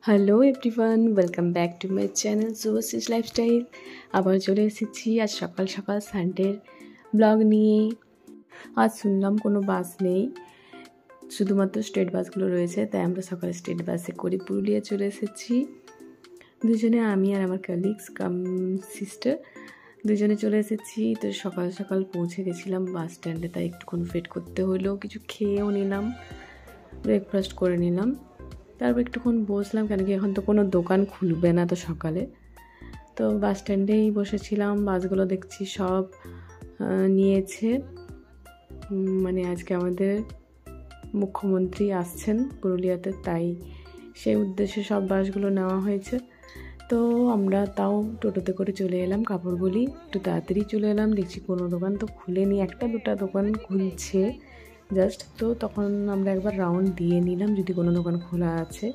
Hello everyone, welcome back to my channel Shubhashri's lifestyle. আবার চলে এসেছি আজ সকাল সকাল সানডের ব্লগ নিয়ে। আজ শুনলাম কোনো বাস নেই, শুধুমাত্র স্টেট বাসগুলো রয়েছে, তাই আমরা সকালে স্টেট বাসে করে পুরুলিয়া চলে এসেছি। দুজনে, আমি আর আমার কলিগস কাম সিস্টার, দুজনে চলে এসেছি। তো সকাল সকাল পৌঁছে গেছিলাম বাস স্ট্যান্ডে, তাই একটুক্ষণ ওয়েট করতে হলো। কিছু খেয়েও নিলাম, ব্রেকফাস্ট করে নিলাম, তারপর একটুক্ষণ বসলাম, কেন কি এখন তো কোনো দোকান খুলবে না তো সকালে। তো বাস স্ট্যান্ডেই বসেছিলাম, বাসগুলো দেখছি সব নিয়েছে। মানে আজকে আমাদের মুখ্যমন্ত্রী আসছেন পুরুলিয়াতে, তাই সেই উদ্দেশ্যে সব বাসগুলো নেওয়া হয়েছে। তো আমরা তাও টোটোতে করে চলে এলাম, কাপড়গুলি একটু তাড়াতাড়ি চলে এলাম। দেখছি কোনো দোকান তো খুলেনি, একটা দুটা দোকান খুলছে জাস্ট। তো তখন আমরা একবার রাউন্ড দিয়ে নিলাম যদি কোনো দোকান খোলা আছে।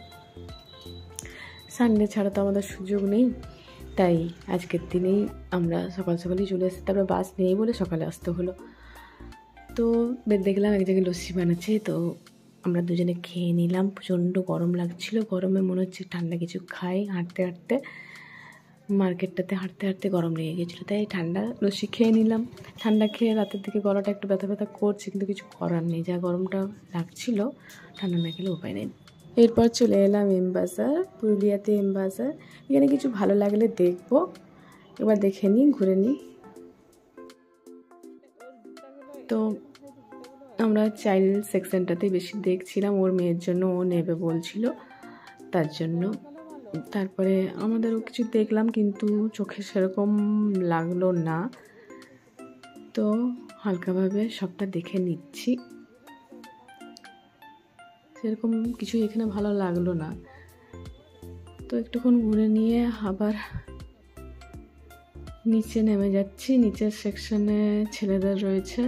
সানডে ছাড়া তো আমাদের সুযোগ নেই, তাই আজকের দিনেই আমরা সকাল সকালই চলে এসেছি। তারপর বাস নেই বলে সকালে আসতে হলো। তো দেখলাম এক জায়গায় লস্যি বানাচ্ছে, তো আমরা দুজনে খেয়ে নিলাম। প্রচণ্ড গরম লাগছিল, গরমে মনে হচ্ছে ঠান্ডা কিছু খাই। হাঁটতে হাঁটতে মার্কেটটাতে হাঁটতে হাঁটতে গরম লেগে গেছিলো, তাই ঠান্ডা লস্যি খেয়ে নিলাম। ঠান্ডা খেয়ে রাতের দিকে গলাটা একটু ব্যথা ব্যথা করছে, কিন্তু কিছু করার নেই, যা গরমটা লাগছিল ঠান্ডা না খেলে উপায় নেই। এরপর চলে এলাম এম বাজার, পুরুলিয়াতে এম বাজার। এখানে কিছু ভালো লাগলে দেখবো, এবার দেখে নিই, ঘুরে নিই। তো আমরা চাইল্ড সেকশনটাতেই বেশি দেখছিলাম, ওর মেয়ের জন্য ও নেবে বলছিল, তার জন্য। তারপরে আমাদেরও কিছু দেখলাম, কিন্তু চোখে সেরকম লাগলো না, তো হালকাভাবে সবটা দেখে নিচ্ছি। সেরকম কিছু এখানে ভালো লাগলো না, তো একটুক্ষণ ঘুরে নিয়ে আবার নিচে নেমে যাচ্ছি। নিচের সেকশনে ছেলেদের রয়েছে,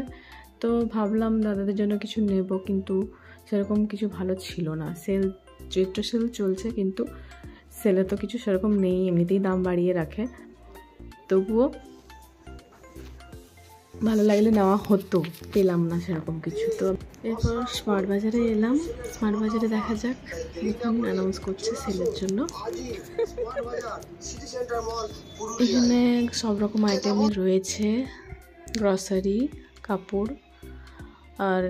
তো ভাবলাম দাদাদের জন্য কিছু নেব, কিন্তু সেরকম কিছু ভালো ছিল না। সেল, চৈত্র সেল চলছে, কিন্তু সেলে তো কিছু সেরকম নেই, এমনিতেই দাম বাড়িয়ে রাখে। তবুও ভালো লাগলে নেওয়া হতো, পেলাম না সেরকম কিছু। তো এরপর স্মার্ট বাজারে এলাম। স্মার্ট বাজারে দেখা যাক, এখন অ্যানাউন্স করছে সেলের জন্য। এখানে সব রকম আইটেমই রয়েছে, গ্রসারি, কাপড় আর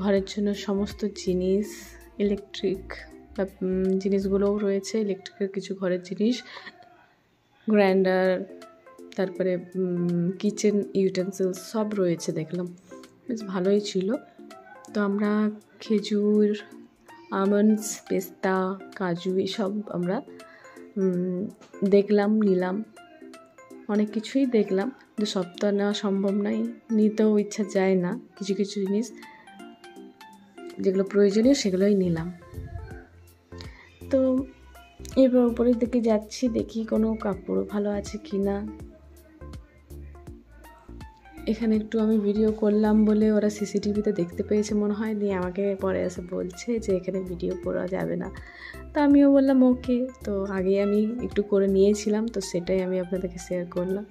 ঘরের জন্য সমস্ত জিনিস, ইলেকট্রিক জিনিসগুলোও রয়েছে, ইলেকট্রিকের কিছু ঘরের জিনিস, গ্রাইন্ডার, তারপরে কিচেন ইউটেন্সিলস সব রয়েছে। দেখলাম বেশ ভালোই ছিল। তো আমরা খেজুর, আমন্ডস, পেস্তা, কাজু এসব আমরা দেখলাম, নিলাম। অনেক কিছুই দেখলাম, কিন্তু সব তো নেওয়া সম্ভব নয়, নিতেও ইচ্ছা যায় না। কিছু কিছু জিনিস যেগুলো প্রয়োজনীয় সেগুলোই নিলাম। তো এবার উপরের দিকে যাচ্ছি, দেখি কোনো কাপড় ভালো আছে কি না। এখানে একটু আমি ভিডিও করলাম বলে ওরা সিসিটিভিতে দেখতে পেয়েছে মনে হয়, দিয়ে আমাকে পরে এসে বলছে যে এখানে ভিডিও করা যাবে না। তো আমিও বললাম ওকে। তো আগে আমি একটু করে নিয়েছিলাম, তো সেটাই আমি আপনাদেরকে শেয়ার করলাম।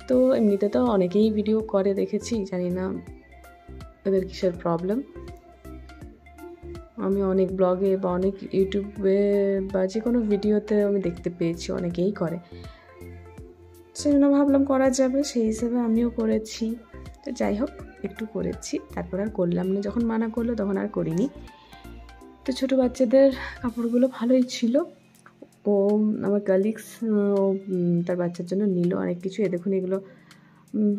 তো এমনিতে তো অনেকেই ভিডিও করে দেখেছি, জানি না ওদের কিসের প্রবলেম। আমি অনেক ব্লগে বা অনেক ইউটিউবে বা যে কোনো ভিডিওতে আমি দেখতে পেয়েছি অনেকেই করে, সেই জন্য ভাবলাম করা যাবে, সেই হিসেবে আমিও করেছি। তো যাই হোক, একটু করেছি, তারপর আর করলাম না। যখন মানা করলো তখন আর করিনি। তো ছোটো বাচ্চাদের কাপড়গুলো ভালোই ছিল। ও আমার কলিগস ও তার বাচ্চার জন্য নিল অনেক কিছু। দেখুন এগুলো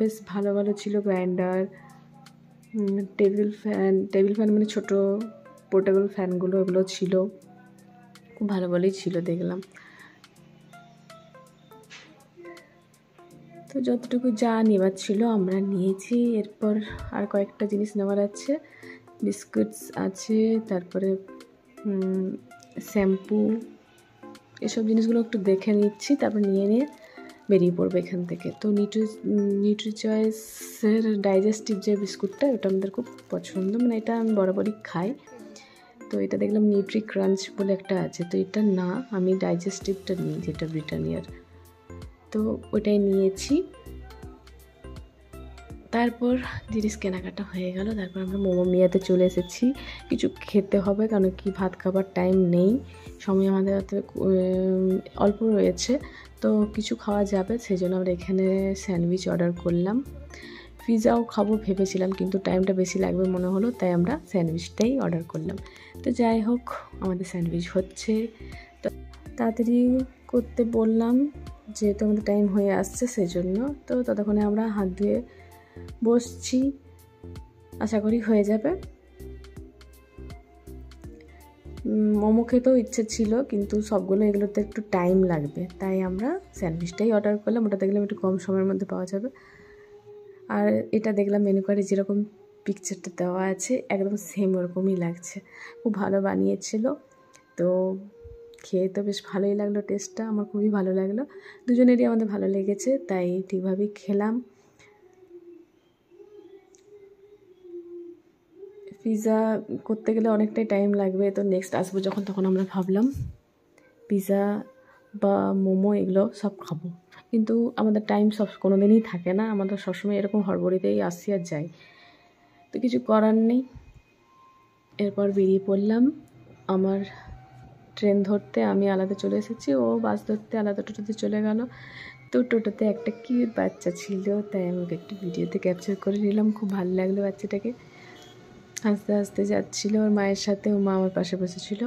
বেশ ভালো ভালো ছিল, গ্রাইন্ডার, টেবিল ফ্যান মানে ছোটো পোর্টেবল ফ্যানগুলো, এগুলো ছিল, খুব ভালো ভালোই ছিল দেখলাম। তো যতটুকু যা নেওয়ার ছিল আমরা নিয়েছি। এরপর আর কয়েকটা জিনিস নেওয়ার আছে, বিস্কুটস আছে, তারপরে শ্যাম্পু, এসব জিনিসগুলো একটু দেখে নিচ্ছি, তারপর নিয়ে বেরিয়ে পড়বো এখান থেকে। তো নিউট্রিচয়েসের ডাইজেস্টিভ যে বিস্কুটটা, ওটা আমাদের খুব পছন্দ, মানে এটা আমি বরাবরই খাই। তো এটা দেখলাম নিউট্রি ক্রাঞ্চ বলে একটা আছে, তো এটা না, আমি ডাইজেস্টিভটা নিই যেটা ব্রিটানিয়ার, তো ওটাই নিয়েছি। তারপর জিনিস কেনাকাটা হয়ে গেল। তারপর আমরা মোমো মিয়াতে চলে এসেছি, কিছু খেতে হবে, কারণ কি ভাত খাবার টাইম নেই, সময় আমাদের হাতে অল্প রয়েছে, তো কিছু খাওয়া যাবে, সেই জন্য আমরা এখানে স্যান্ডউইচ অর্ডার করলাম। পিৎজাও খাবো ভেবেছিলাম, কিন্তু টাইমটা বেশি লাগবে মনে হলো, তাই আমরা স্যান্ডউইচটাই অর্ডার করলাম। তো যাই হোক, আমাদের স্যান্ডউইচ হচ্ছে, তো তাড়াতাড়ি করতে বললাম যেহেতু আমাদের টাইম হয়ে আসছে সেই জন্য। তো ততক্ষণে আমরা হাত ধুয়ে বসছি, আশা করি হয়ে যাবে। মোমো খেতেও ইচ্ছে ছিল, কিন্তু সবগুলো এগুলোতে একটু টাইম লাগবে, তাই আমরা স্যান্ডউইচটাই অর্ডার করলাম। ওটা দেখলাম একটু কম সময়ের মধ্যে পাওয়া যাবে। আর এটা দেখলাম মেনু কার্ডে যেরকম পিকচারটা দেওয়া আছে একদম সেম ওরকমই লাগছে, খুব ভালো বানিয়েছিল। তো খেয়ে তো বেশ ভালোই লাগলো, টেস্টটা আমার খুবই ভালো লাগলো, দুজনেরই আমাদের ভালো লেগেছে, তাই ঠিকভাবেই খেলাম। পিৎজা করতে গেলে অনেকটাই টাইম লাগবে, তো নেক্সট আসবো যখন তখন আমরা ভাবলাম পিৎজা বা মোমো এগুলো সব খাবো, কিন্তু আমাদের টাইম কোনো দিনই থাকে না, আমাদের সবসময় এরকম হড়বড়িতেই আসি আর যাই, তো কিছু করার নেই। এরপর বেরিয়ে পড়লাম আমার ট্রেন ধরতে, আমি আলাদা চলে এসেছি, ও বাস ধরতে আলাদা টোটোতে চলে গেল। তো টোটোতে একটা কিউট বাচ্চা ছিল, তাই আমি ওকে একটু ভিডিওতে ক্যাপচার করে নিলাম, খুব ভালো লাগলো বাচ্চাটাকে, হাসতে হাসতে যাচ্ছিলো ওর মায়ের সাথে, ওর মা আমার পাশে বসেছিল।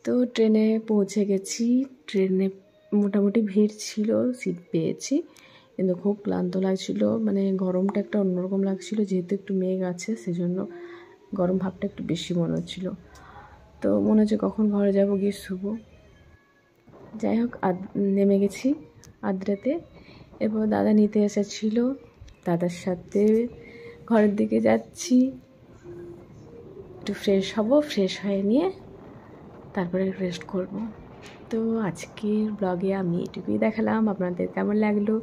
তো ট্রেনে পৌঁছে গেছি, ট্রেনে মোটামুটি ভিড় ছিল, সিট পেয়েছি, কিন্তু খুব ক্লান্ত লাগছিল, মানে গরমটা একটা অন্যরকম লাগছিল, যেহেতু একটু মেঘ আছে সেজন্য গরম ভাবটা একটু বেশি মনে হচ্ছিল। তো মনে হচ্ছে কখন ঘরে যাব, গিয়ে শুবো। যাই হোক, নেমে গেছি আদ্রাতে। এরপর দাদা নিতে এসেছিল, দাদার সাথে ঘরের দিকে যাচ্ছি, একটু ফ্রেশ হব, ফ্রেশ হয়ে নিয়ে তারপরে রেস্ট করব। তো আজকের ব্লগে আমি এটুকুই দেখালাম, আপনাদের কেমন লাগলো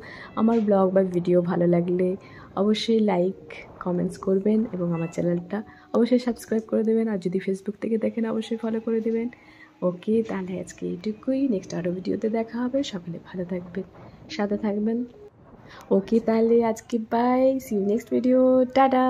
আমার ব্লগ বা ভিডিও ভালো লাগলে অবশ্যই লাইক কমেন্টস করবেন এবং আমার চ্যানেলটা অবশ্যই সাবস্ক্রাইব করে দেবেন, আর যদি ফেসবুক থেকে দেখেন অবশ্যই ফলো করে দেবেন। ওকে, তাহলে আজকে এটুকুই, নেক্সট আরও ভিডিওতে দেখা হবে, সকলে ভালো থাকবেন, সাথে থাকবেন। ওকে, তাহলে আজকে bye, see you next video, tata.